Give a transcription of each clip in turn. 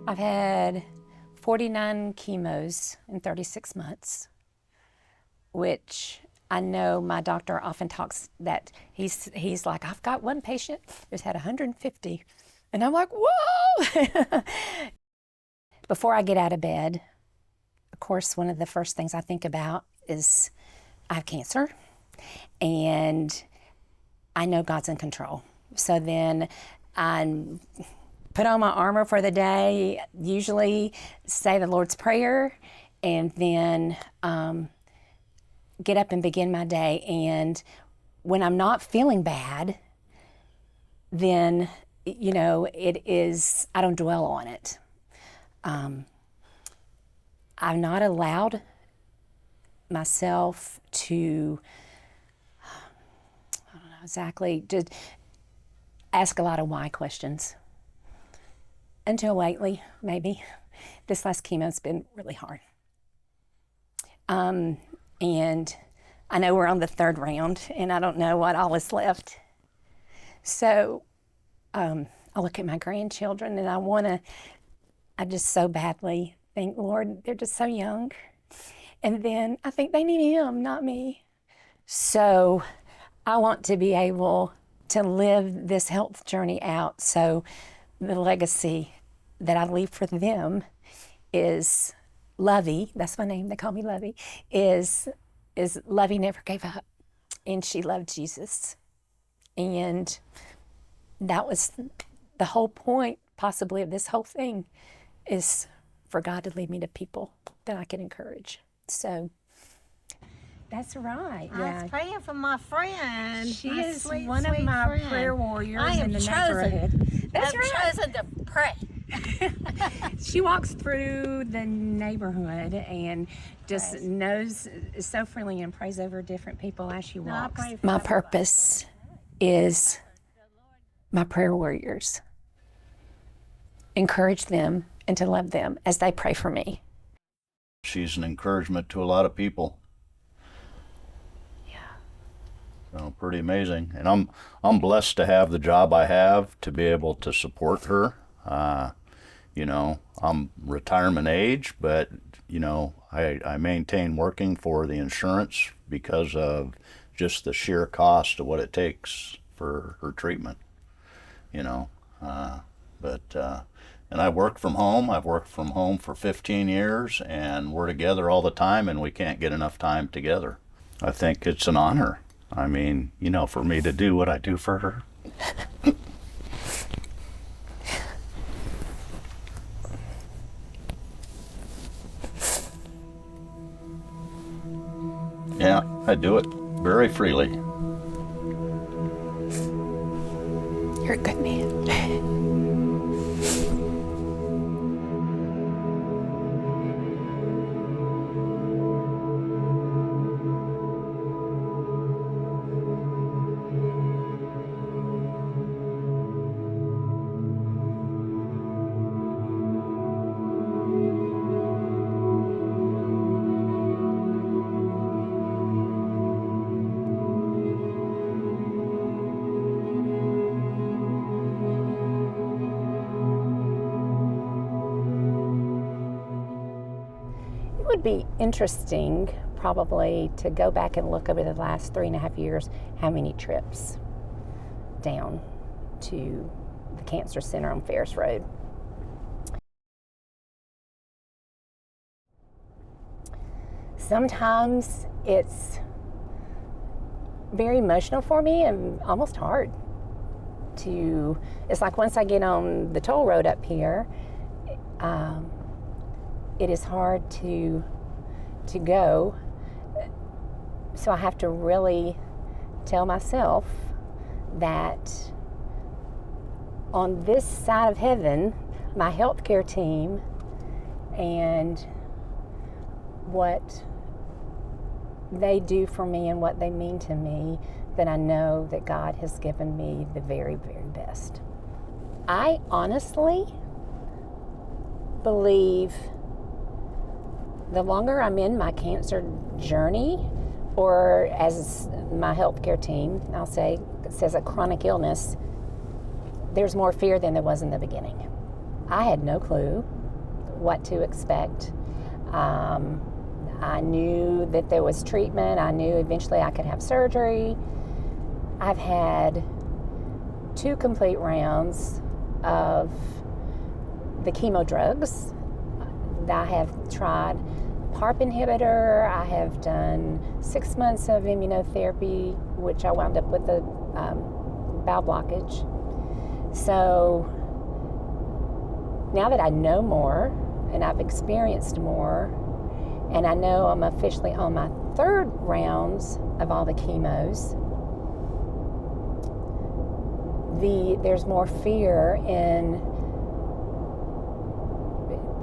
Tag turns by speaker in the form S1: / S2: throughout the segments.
S1: I've had 49 chemos in 36 months, which I know my doctor often talks that he's like, I've got one patient who's had 150. And I'm like, whoa! Before I get out of bed, of course, one of the first things I think about is I have cancer and I know God's in control. So then I put on my armor for the day, usually say the Lord's Prayer, and then get up and begin my day. And when I'm not feeling bad, then, you know, I don't dwell on it. I'm not allowed myself to, I don't know exactly, just ask a lot of why questions. Until lately, maybe. This last chemo's been really hard. And I know we're on the third round, and I don't know what all is left. So I look at my grandchildren, and I just so badly think, Lord, they're just so young. And then I think they need Him, not me. So I want to be able to live this health journey out. So the legacy that I leave for them is Lovey, that's my name, they call me Lovey, is Lovey never gave up, and she loved Jesus. And that was the whole point, possibly, of this whole thing, is for God to lead me to people that I can encourage. So that's right.
S2: I was praying for my friend.
S1: She
S2: my
S1: is
S2: sweet,
S1: one
S2: sweet
S1: of my
S2: friend.
S1: prayer warriors
S2: I am
S1: in the
S2: chosen.
S1: neighborhood. That's
S2: I'm
S1: right.
S2: chosen to pray.
S1: She walks through the neighborhood and just
S2: Praise.
S1: knows, is so friendly and prays over different people as she
S2: No, I
S1: walks.
S2: pray for
S1: My
S2: everybody.
S1: purpose is my prayer warriors. Encourage them and to love them as they pray for me.
S3: She's an encouragement to a lot of people.
S1: Yeah.
S3: So pretty amazing. And I'm blessed to have the job I have to be able to support her. You know, I'm retirement age, but you know, I maintain working for the insurance because of just the sheer cost of what it takes for her treatment. You know, and I work from home. I've worked from home for 15 years, and we're together all the time, and we can't get enough time together. I think it's an honor. I mean, you know, for me to do what I do for her. Yeah, I do it very freely.
S1: You're a good man. It would be interesting probably to go back and look over the last 3.5 years how many trips down to the Cancer Center on Ferris Road. Sometimes it's very emotional for me and almost hard to, it's like once I get on the toll road up here, it is hard to go. So I have to really tell myself that on this side of heaven, my healthcare team and what they do for me and what they mean to me, that I know that God has given me the very, very best. I honestly believe the longer I'm in my cancer journey, or as my healthcare team, I'll say, says a chronic illness, there's more fear than there was in the beginning. I had no clue what to expect. I knew that there was treatment. I knew eventually I could have surgery. I've had 2 complete rounds of the chemo drugs. I have tried PARP inhibitor. I have done 6 months of immunotherapy, which I wound up with a bowel blockage. So now that I know more and I've experienced more, and I know I'm officially on my 3rd rounds of all the chemos, there's more fear in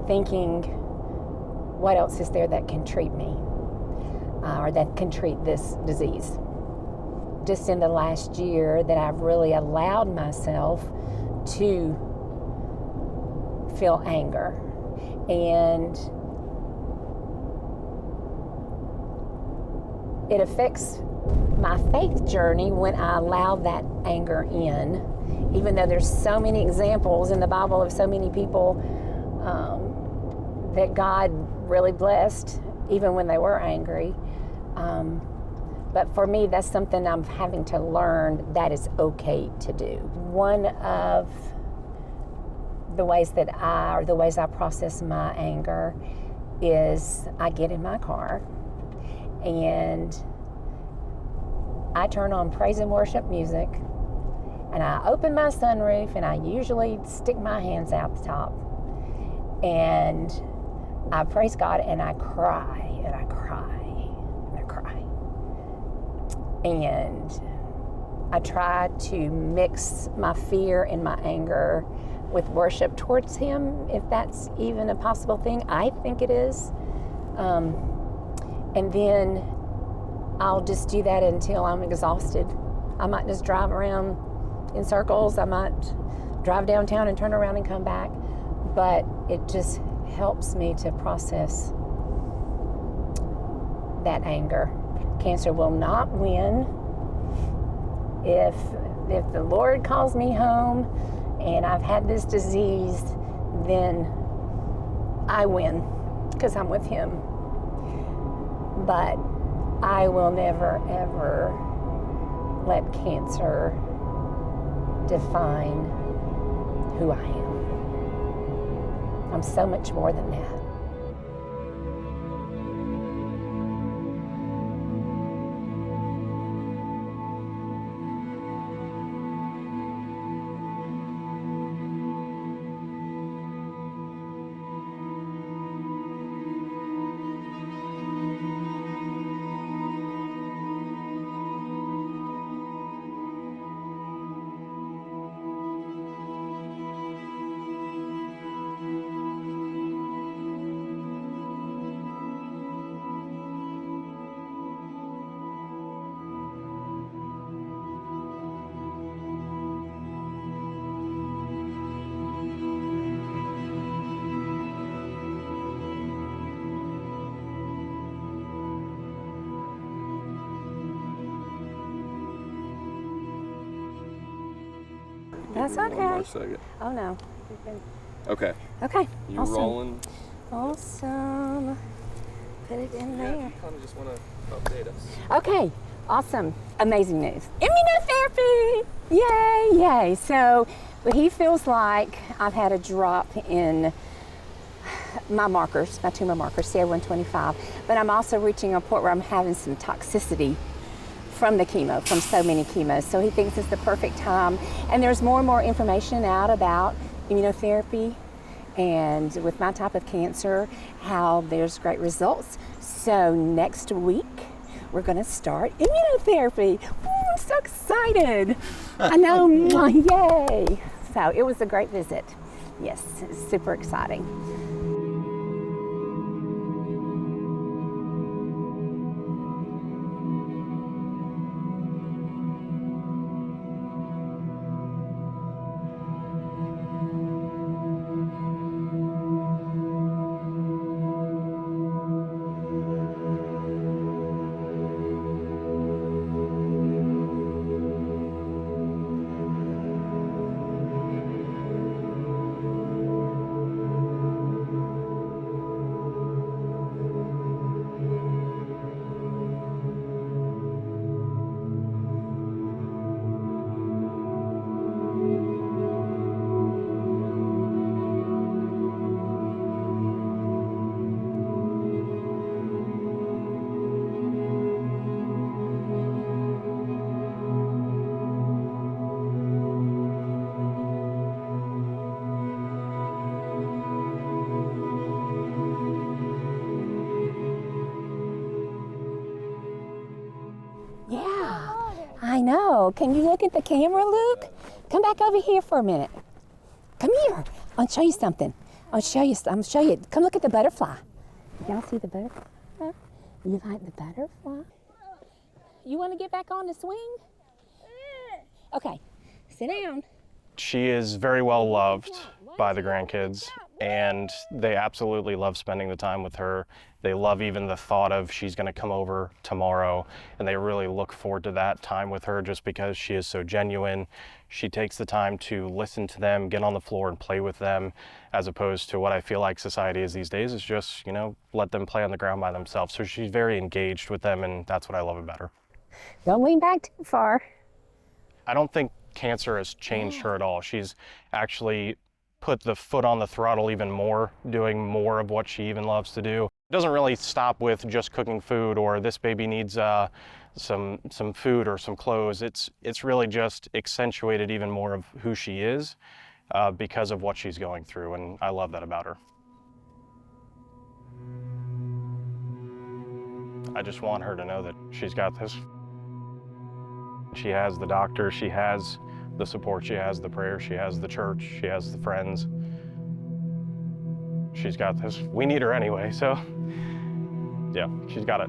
S1: thinking, what else is there that can treat me or that can treat this disease? Just in the last year that I've really allowed myself to feel anger. And it affects my faith journey when I allow that anger in, even though there's so many examples in the Bible of so many people that God really blessed, even when they were angry. But for me, that's something I'm having to learn that is okay to do. One of the ways I process my anger is I get in my car and I turn on praise and worship music, and I open my sunroof, and I usually stick my hands out the top, and I praise God, and I cry, and I cry, and I cry. And I try to mix my fear and my anger with worship towards Him, if that's even a possible thing. I think it is. And then I'll just do that until I'm exhausted. I might just drive around in circles. I might drive downtown and turn around and come back. But it just helps me to process that anger. Cancer will not win. If the Lord calls me home and I've had this disease, then I win because I'm with Him. But I will never, ever let cancer define who I am. I'm so much more than that. That's okay.
S4: One more second.
S1: Oh no.
S4: Okay.
S1: Okay.
S4: You
S1: awesome.
S4: rolling?
S1: Awesome. Put it in there.
S4: You kind of just want to update us.
S1: Okay. Awesome. Amazing news. Immunotherapy! Yay, yay. So he feels like I've had a drop in my markers, my tumor markers, CA-125, but I'm also reaching a point where I'm having some toxicity from the chemo, from so many chemos. So he thinks it's the perfect time. And there's more and more information out about immunotherapy and with my type of cancer, how there's great results. So next week, we're gonna start immunotherapy. Woo, I'm so excited. I know, yay. So it was a great visit. Yes, it's super exciting. Can you look at the camera, Luke? Come back over here for a minute. Come here. I'll show you something. I'm gonna show you. Come look at the butterfly. Y'all see the butterfly? You like the butterfly? You want to get back on the swing? Okay, sit down.
S5: She is very well loved by the grandkids, and they absolutely love spending the time with her. They love even the thought of she's going to come over tomorrow, and they really look forward to that time with her just because she is so genuine. She takes the time to listen to them, get on the floor and play with them, as opposed to what I feel like society is these days is just, let them play on the ground by themselves. So she's very engaged with them, and that's what I love about her.
S1: Don't lean back too far.
S5: I don't think cancer has changed her at all. She's actually put the foot on the throttle even more, doing more of what she even loves to do. It doesn't really stop with just cooking food or this baby needs some food or some clothes. It's really just accentuated even more of who she is because of what she's going through, and I love that about her. I just want her to know that she's got this. She has the doctor, she has the support, she has the prayer, she has the church, she has the friends. She's got this. We need her anyway, so yeah, she's got it.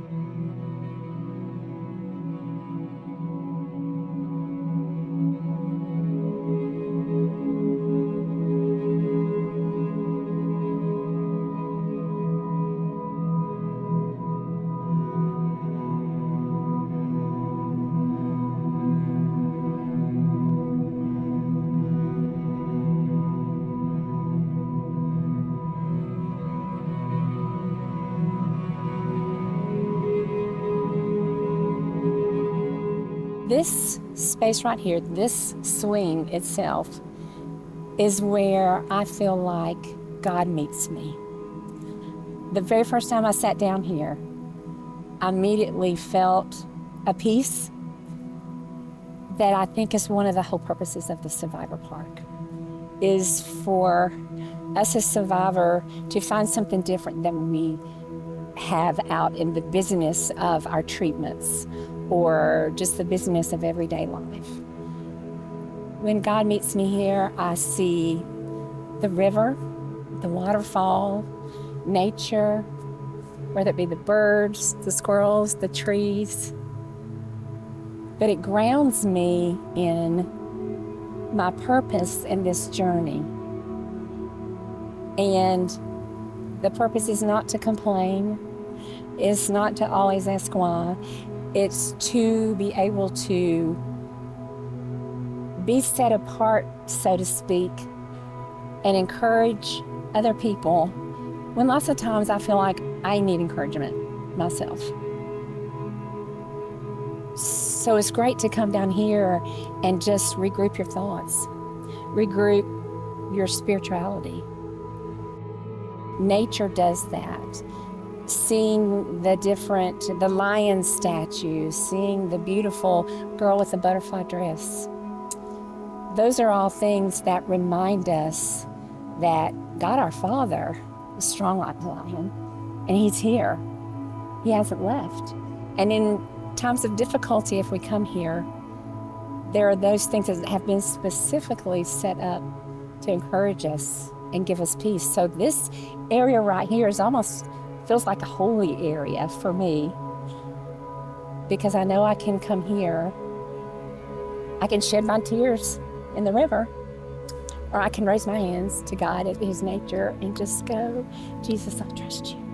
S1: This space right here, this swing itself, is where I feel like God meets me. The very first time I sat down here, I immediately felt a peace that I think is one of the whole purposes of the Survivor Park, is for us as Survivor to find something different than we have out in the business of our treatments or just the business of everyday life. When God meets me here, I see the river, the waterfall, nature, whether it be the birds, the squirrels, the trees. But it grounds me in my purpose in this journey. And the purpose is not to complain, it's not to always ask why. It's to be able to be set apart, so to speak, and encourage other people when lots of times I feel like I need encouragement myself. So it's great to come down here and just regroup your thoughts, regroup your spirituality. Nature does that. Seeing the lion statue, seeing the beautiful girl with the butterfly dress. Those are all things that remind us that God our Father is strong like the lion, and He's here. He hasn't left. And in times of difficulty, if we come here, there are those things that have been specifically set up to encourage us and give us peace. So this area right here is almost feels like a holy area for me, because I know I can come here, I can shed my tears in the river, or I can raise my hands to God at His nature and just go, Jesus, I trust you.